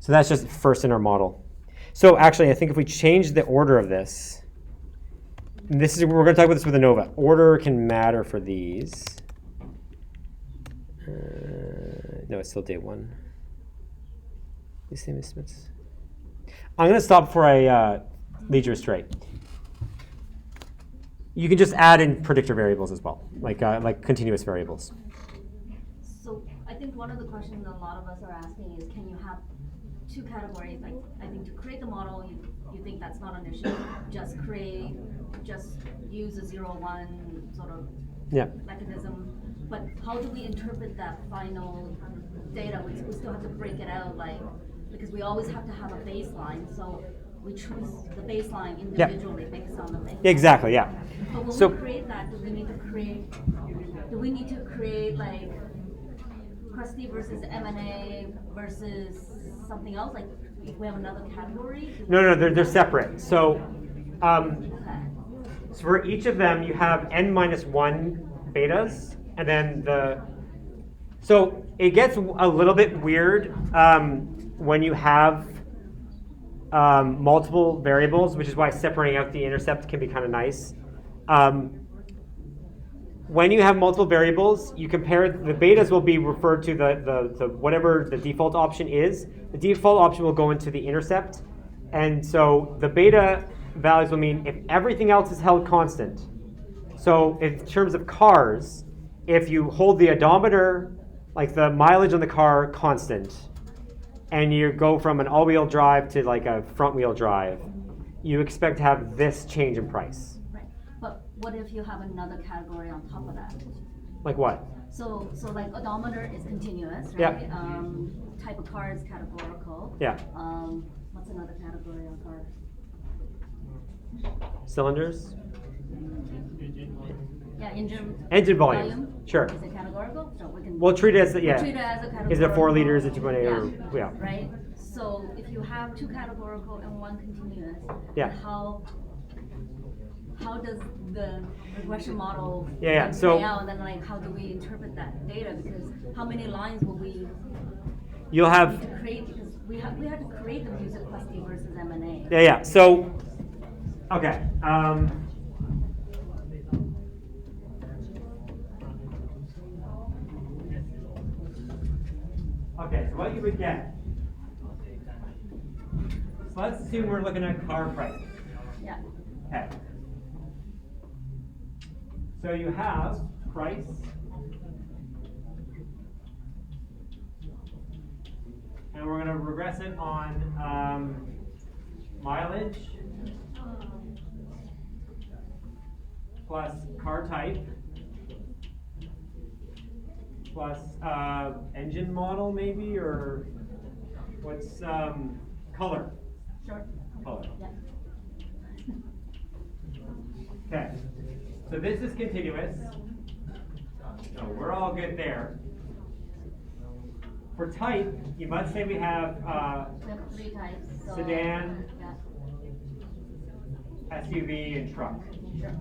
So that's just first in our model. So actually, I think if we change the order of this, and this is, we're going to talk about this with ANOVA. Order can matter for these. No, it's still day 1. These same estimates. I'm going to stop before I lead you astray. You can just add in predictor variables as well, like continuous variables. So I think one of the questions a lot of us are asking is, can you have two categories? Like, I think to create the model, you think that's not an issue. Just use a 0-1 sort of mechanism. But how do we interpret that final data? We still have to break it out, like, because we always have to have a baseline. So we choose the baseline individually based on the baseline. Exactly, yeah. But when So, we create that, do we need to create like Krusty versus M&A versus something else? Like if we have another category? no, they're separate. So, Okay. so for each of them, you have n-1 betas, and then so it gets a little bit weird when you have multiple variables, which is why separating out the intercept can be kind of nice. When you have multiple variables, you compare, the betas will be referred to the whatever the default option is. The default option will go into the intercept. And so the beta values will mean if everything else is held constant. So in terms of cars, if you hold the odometer, like the mileage on the car, constant, and you go from an all-wheel drive to like a front-wheel drive, you expect to have this change in price. Right. But what if you have another category on top of that? Like what? So like odometer is continuous, right? Yeah. Type of car is categorical. Yeah. What's another category on car? Cylinders? Yeah, Engine volume. Sure. Is it categorical? So we can. We'll treat it as treat it as a categorical. Is it 4 liters, is it 2.8? Yeah. Right. So if you have two categorical and one continuous, Yeah. then how does the regression model Yeah. like, So play out? And then like how do we interpret that data? Because how many lines will we you'll need have to create? Because we had to create the music cluster versus M&A. yeah. So okay. Okay, so what you would get. So let's assume we're looking at car prices. Yeah. Okay. So you have price and we're going to regress it on mileage plus car type plus engine model maybe, or what's color? Sure. Color. Yeah. Okay, so this is continuous. So we're all good there. For type, you must say we have We have 3 types. So, sedan, yeah. SUV, and truck. Sure.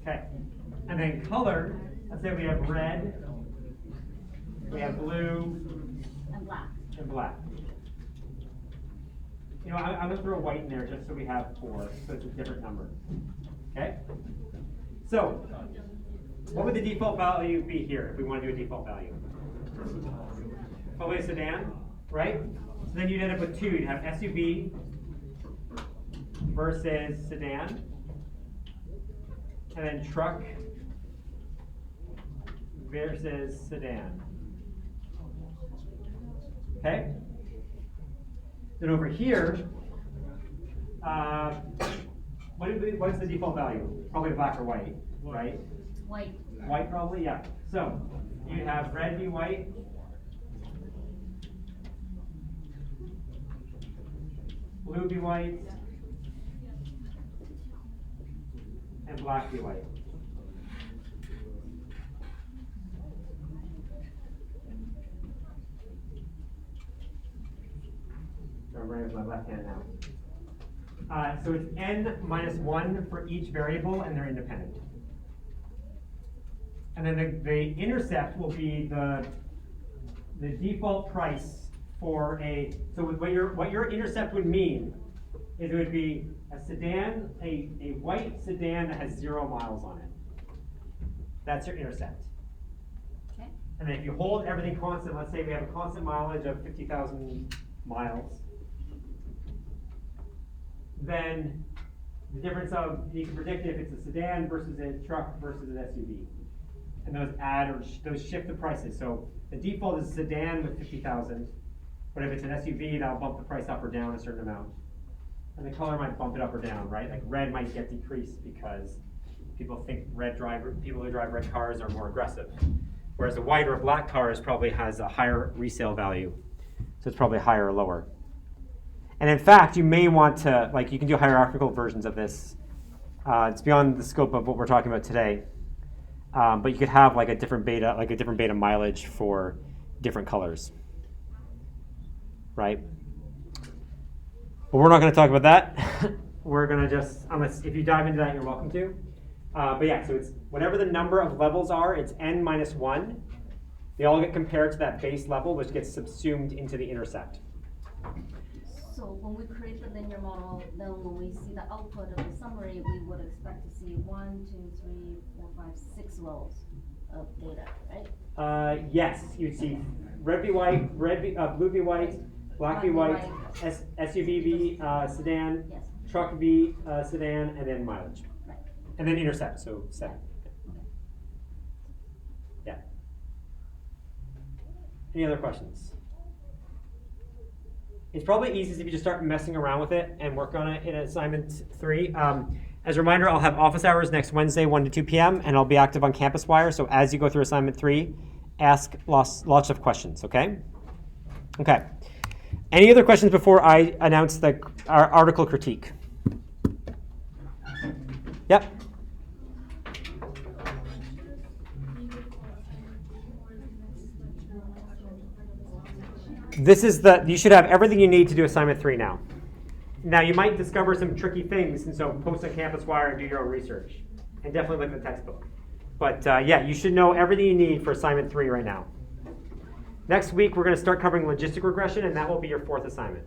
Okay, and then color, let's say we have red, we have blue, And black. and black. You know, I'm going to throw white in there just so we have 4, so it's a different number. Okay? So, what would the default value be here if we want to do a default value? Probably a sedan, right? So then you'd end up with 2. You'd have SUV versus sedan, and then truck versus sedan. Okay? Then over here, what's the default value? Probably black or white, right? White. White probably, yeah. So you have red be white, blue be white, and black be white. So I'm writing with my left hand now. So it's n-1 for each variable, and they're independent. And then the intercept will be the default price for a. So what your intercept would mean is it would be a sedan, a white sedan that has 0 miles on it. That's your intercept. Okay. And then if you hold everything constant, let's say we have a constant mileage of 50,000 miles, then the difference of, you can predict if it's a sedan versus a truck versus an SUV. and those add or those shift the prices. So the default is a sedan with 50,000, but if it's an SUV, that'll bump the price up or down a certain amount. And the color might bump it up or down, right? Like red might get decreased because people think people who drive red cars are more aggressive. Whereas a white or a black car probably has a higher resale value. So it's probably higher or lower. And in fact, you may want to, like, you can do hierarchical versions of this. It's beyond the scope of what we're talking about today. But you could have like a different beta mileage for different colors, right? But we're not going to talk about that. We're going to just, unless if you dive into that, you're welcome to. But yeah, so it's whatever the number of levels are, it's n minus 1. They all get compared to that base level, which gets subsumed into the intersect. So when we create the linear model, then when we see the output of the summary, we would expect to see 1, 2, 3, 4, 5, 6 rows of data, right? Yes, you'd see red v white, blue v white, black v white, SUV v sedan, Yes. truck v sedan, and then mileage. Right. And then intercept, so 7. Okay. Yeah. Any other questions? It's probably easiest if you just start messing around with it and work on it in assignment 3. As a reminder, I'll have office hours next Wednesday, 1 to 2 p.m., and I'll be active on Campus Wire. So as you go through assignment 3, ask lots of questions, okay? Okay. Any other questions before I announce our article critique? Yep. You should have everything you need to do assignment 3 now. Now you might discover some tricky things, and so post on Campus Wire and do your own research. And definitely look at the textbook. But yeah, you should know everything you need for assignment 3 right now. Next week, we're going to start covering logistic regression, and that will be your 4th assignment.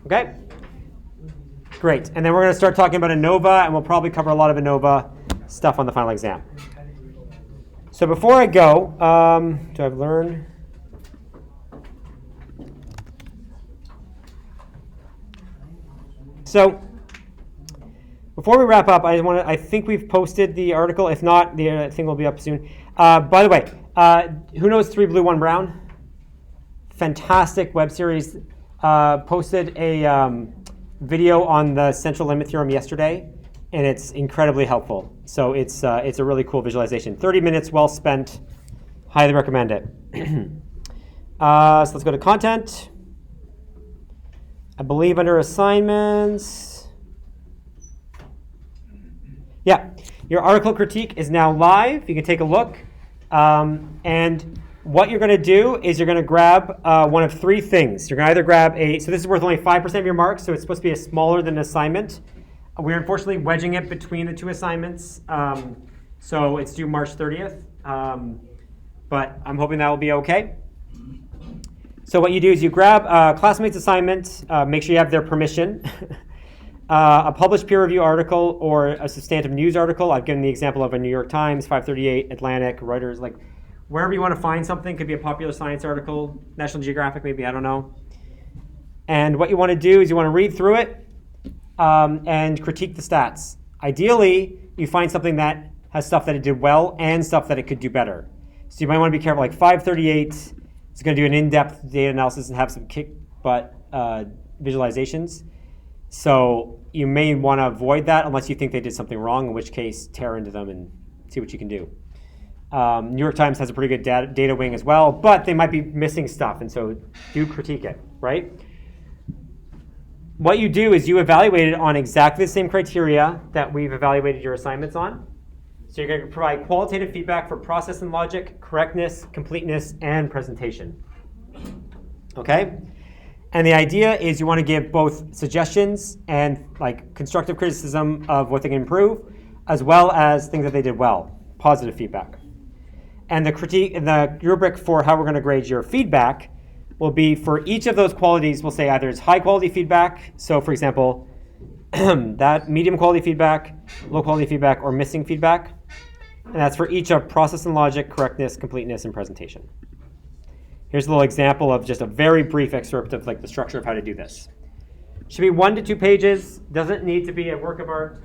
Okay? Great. And then we're going to start talking about ANOVA, and we'll probably cover a lot of ANOVA stuff on the final exam. So before I go, do I've learned? So before we wrap up, I think we've posted the article. If not, the thing will be up soon. By the way, who knows 3 Blue 1 Brown? Fantastic web series. Posted a video on the central limit theorem yesterday, and it's incredibly helpful. So it's a really cool visualization. 30 minutes well spent. Highly recommend it. So let's go to content. I believe under assignments. Yeah, your article critique is now live. You can take a look. And what you're going to do is you're going to grab one of 3 things. You're going to either grab so this is worth only 5% of your marks, so it's supposed to be a smaller than an assignment. We're unfortunately wedging it between the 2 assignments. So it's due March 30th. But I'm hoping that will be okay. So what you do is you grab a classmate's assignment, make sure you have their permission, a published peer review article or a substantive news article. I've given the example of a New York Times, 538, Atlantic, Reuters, like wherever you want to find something. Could be a popular science article, National Geographic maybe, I don't know. And what you want to do is you want to read through it and critique the stats. Ideally, you find something that has stuff that it did well and stuff that it could do better. So you might want to be careful, like 538, it's going to do an in-depth data analysis and have some kick-butt visualizations. So you may want to avoid that unless you think they did something wrong, in which case tear into them and see what you can do. New York Times has a pretty good data wing as well, but they might be missing stuff, and so do critique it, right? What you do is you evaluate it on exactly the same criteria that we've evaluated your assignments on. So you're going to provide qualitative feedback for process and logic, correctness, completeness, and presentation. Okay? And the idea is you want to give both suggestions and like constructive criticism of what they can improve, as well as things that they did well, positive feedback. And the rubric for how we're going to grade your feedback will be for each of those qualities, we'll say either it's high quality feedback, so for example, that medium quality feedback, low quality feedback, or missing feedback. And that's for each of process and logic, correctness, completeness, and presentation. Here's a little example of just a very brief excerpt of like the structure of how to do this. Should be 1 to 2 pages, doesn't need to be a work of art.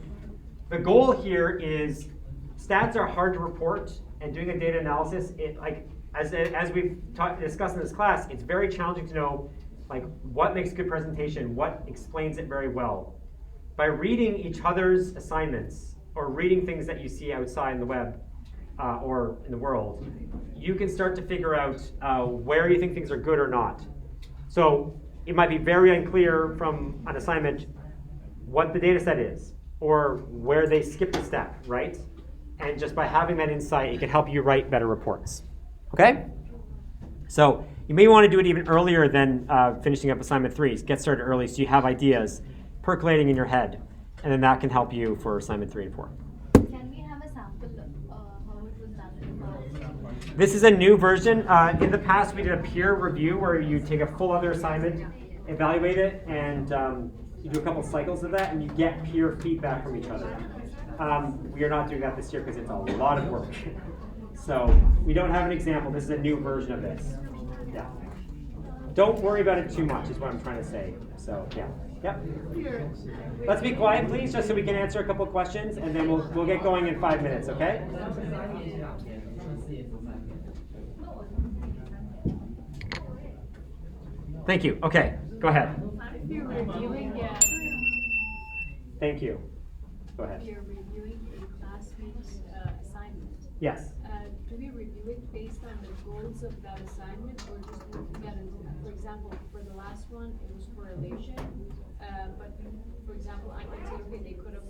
The goal here is stats are hard to report, and doing a data analysis, as we've discussed in this class, it's very challenging to know like what makes a good presentation, what explains it very well. By reading each other's assignments or reading things that you see outside in the web or in the world, you can start to figure out where you think things are good or not. So it might be very unclear from an assignment what the data set is or where they skipped a step, right? And just by having that insight, it can help you write better reports. Okay? So you may want to do it even earlier than finishing up assignment 3. Get started early so you have ideas percolating in your head. And then that can help you for assignment 3 and 4. Can we have a sample of how it was done in the past? This is a new version. In the past, we did a peer review where you take a full other assignment, evaluate it, and you do a couple cycles of that, and you get peer feedback from each other. We are not doing that this year because it's a lot of work. So we don't have an example. This is a new version of this. Yeah. Don't worry about it too much is what I'm trying to say. So yeah. Yep. Let's be quiet, please, just so we can answer a couple of questions, and then we'll get going in 5 minutes, okay? Thank you. Okay, go ahead. If you're reviewing, Thank you. Go ahead. if you're reviewing a classmate's assignment, Yes. do we review it based on the goals of that assignment, or just looking at it? For example, for the last one, it was correlation, but for example, I can say, okay, they could have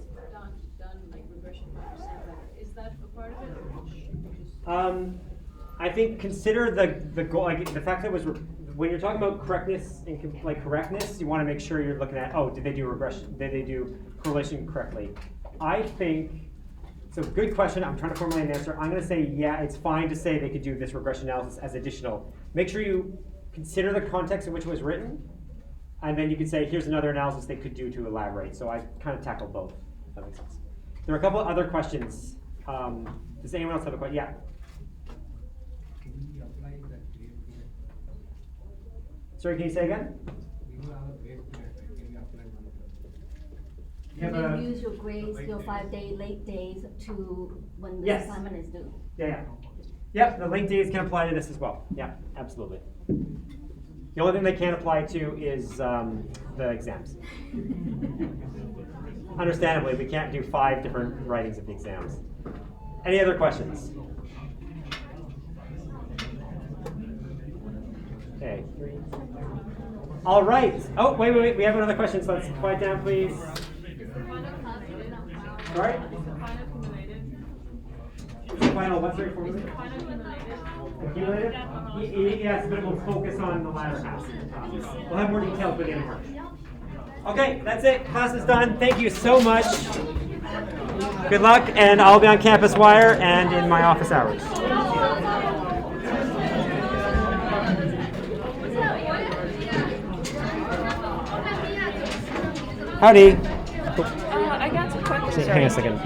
done like regression 5% better. Is that a part of it, or should we just? I think consider the goal, like the fact that it was when you're talking about correctness and correctness, you want to make sure you're looking at, oh, did they do regression? Did they do correlation correctly? I think. So good question. I'm trying to formulate an answer. I'm going to say, yeah, it's fine to say they could do this regression analysis as additional. Make sure you consider the context in which it was written, and then you could say, here's another analysis they could do to elaborate. So I kind of tackled both, if that makes sense. There are a couple of other questions. Does anyone else have a question? Yeah. Can we apply that grade period? Sorry, can you say again? We do have a grade period, right? Can we apply one of them? You have Can a- you use your grades, your 5-day late days to when the Yes. assignment is due? Yeah. Yeah, the late days can apply to this as well. Yeah, absolutely. The only thing they can't apply to is the exams. Understandably, we can't do 5 different writings of the exams. Any other questions? Okay. All right. Oh, wait. We have another question, so let's quiet down, please. Sorry? Is the final, what's your formula? Accumulated? Yes, but we'll focus on the latter half. We'll have more details by the end of March. Okay, that's it. Class is done. Thank you so much. Good luck, and I'll be on Campus Wire and in my office hours. Howdy. I got some questions. Hang on a second.